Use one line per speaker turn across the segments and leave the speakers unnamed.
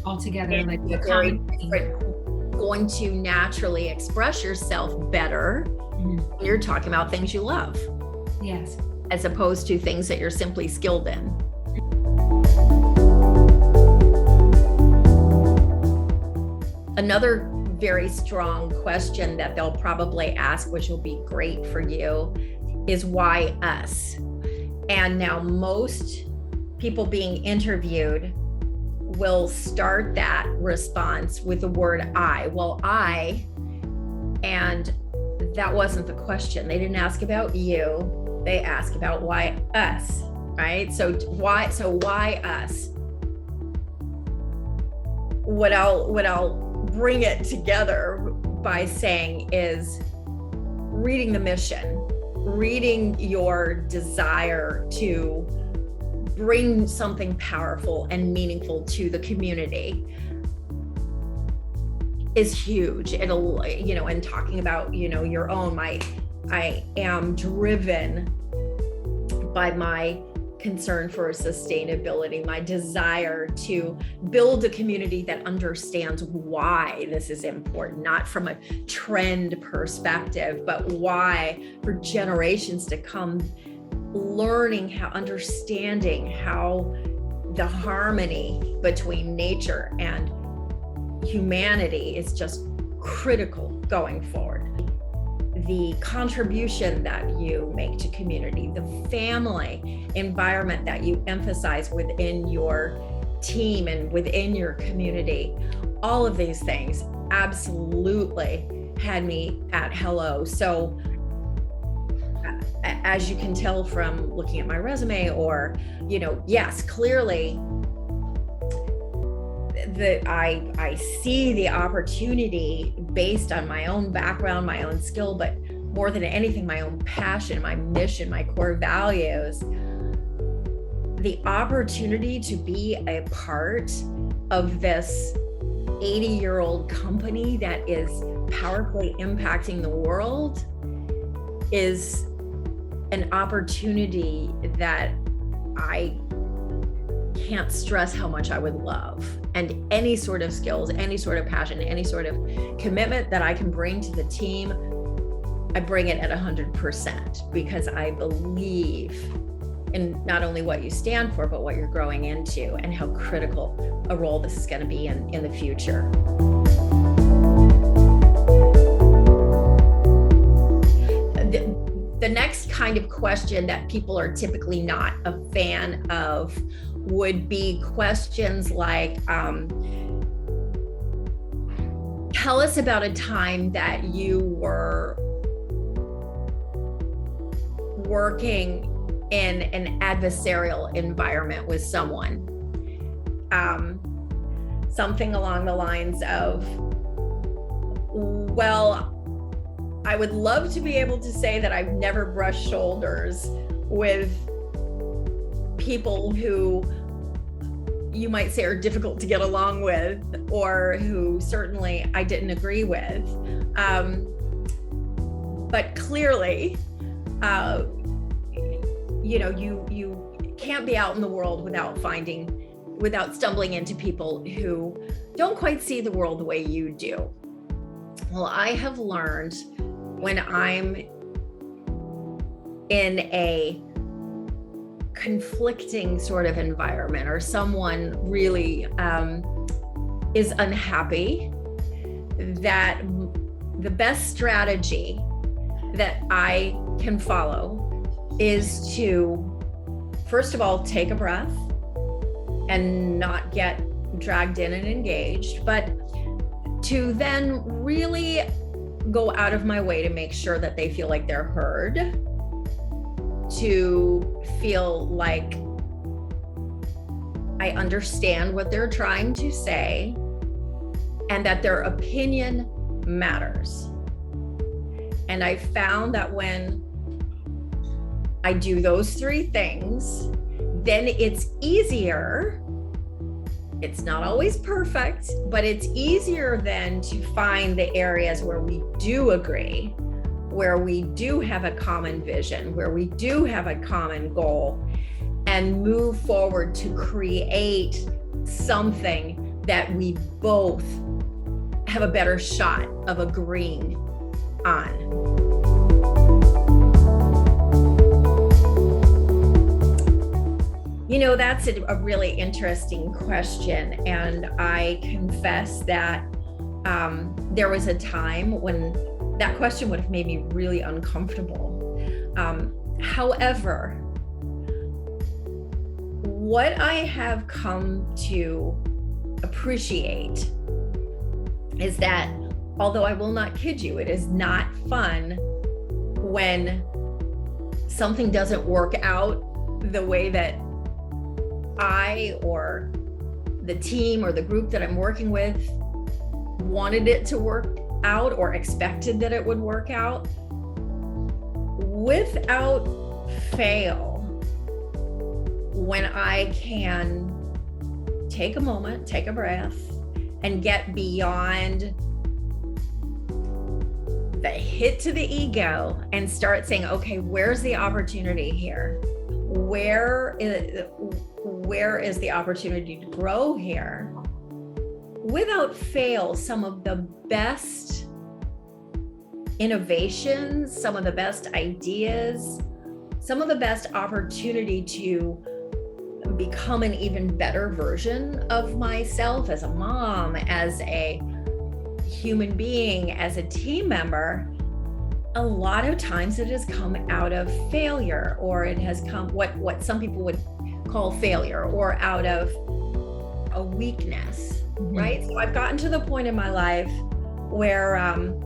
altogether, like
a
a
very
common theme.
different, going to naturally express yourself better when you're talking about things you love,
Yes.
as opposed to things that you're simply skilled in. Another very strong question that they'll probably ask, which will be great for you, is why us? And now most people being interviewed will start that response with the word I. Well, I, and that wasn't the question. They didn't ask about you. They asked about why us, right? So why us? What I'll bring it together by saying is reading the mission, reading your desire to bring something powerful and meaningful to the community is huge. It'll, and talking about, your own, I am driven by my concern for sustainability, my desire to build a community that understands why this is important, not from a trend perspective, but why for generations to come, understanding how the harmony between nature and humanity is just critical going forward. The contribution that you make to community, the family environment that you emphasize within your team and within your community, all of these things absolutely had me at hello. So as you can tell from looking at my resume, or, yes, clearly I see the opportunity based on my own background, my own skill, but more than anything, my own passion, my mission, my core values, the opportunity to be a part of this 80-year-old company that is powerfully impacting the world is an opportunity that I can't stress how much I would love. And any sort of skills, any sort of passion, any sort of commitment that I can bring to the team, I bring it at 100%, because I believe in not only what you stand for, but what you're growing into and how critical a role this is going to be in the future. The next kind of question that people are typically not a fan of would be questions like, tell us about a time that you were working in an adversarial environment with someone. Something along the lines of, well, I would love to be able to say that I've never brushed shoulders with people who you might say are difficult to get along with, or who certainly I didn't agree with. But clearly, you can't be out in the world without stumbling into people who don't quite see the world the way you do. Well, I have learned when I'm in a conflicting sort of environment, or someone really is unhappy, that the best strategy that I can follow is to, first of all, take a breath and not get dragged in and engaged, but to then really go out of my way to make sure that they feel like they're heard, to feel like I understand what they're trying to say, and that their opinion matters. And I found that when I do those three things, then it's easier. It's not always perfect, but it's easier then to find the areas where we do agree, where we do have a common vision, where we do have a common goal, and move forward to create something that we both have a better shot of agreeing on. You know, that's a really interesting question. And I confess that there was a time when that question would have made me really uncomfortable. However, what I have come to appreciate is that, although I will not kid you, it is not fun when something doesn't work out the way that I or the team or the group that I'm working with wanted it to work out or expected that it would work out. Without fail, when I can take a moment, take a breath, and get beyond the hit to the ego and start saying, okay, where's the opportunity here? Where is the opportunity to grow here? Without fail, some of the best innovations, some of the best ideas, some of the best opportunity to become an even better version of myself as a mom, as a human being, as a team member, a lot of times it has come out of failure, or it has come what some people would call failure, or out of a weakness, right? So I've gotten to the point in my life where I'm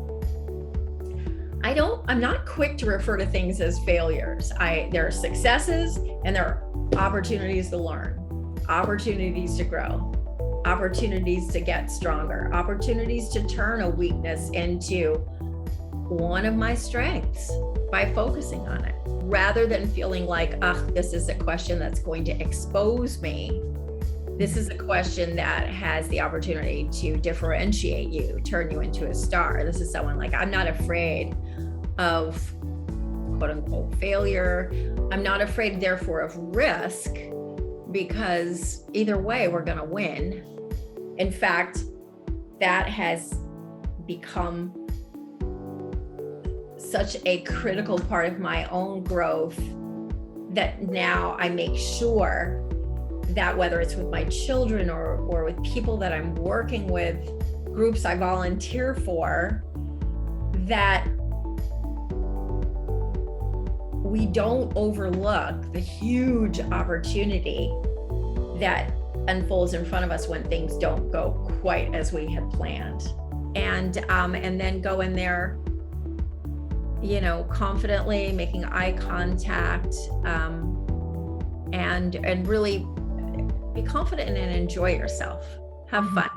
not quick to refer to things as failures. There are successes and there are opportunities to learn, opportunities to grow, opportunities to get stronger, opportunities to turn a weakness into one of my strengths by focusing on it, rather than feeling like, this is a question that's going to expose me. This is a question that has the opportunity to differentiate you, turn you into a star. This is someone like, I'm not afraid of quote unquote failure. I'm not afraid, therefore, of risk, because either way, we're going to win. In fact, that has become such a critical part of my own growth that now I make sure that whether it's with my children or with people that I'm working with, groups I volunteer for, that we don't overlook the huge opportunity that unfolds in front of us when things don't go quite as we had planned, and then go in there, confidently, making eye contact, and really be confident and enjoy yourself. Have fun.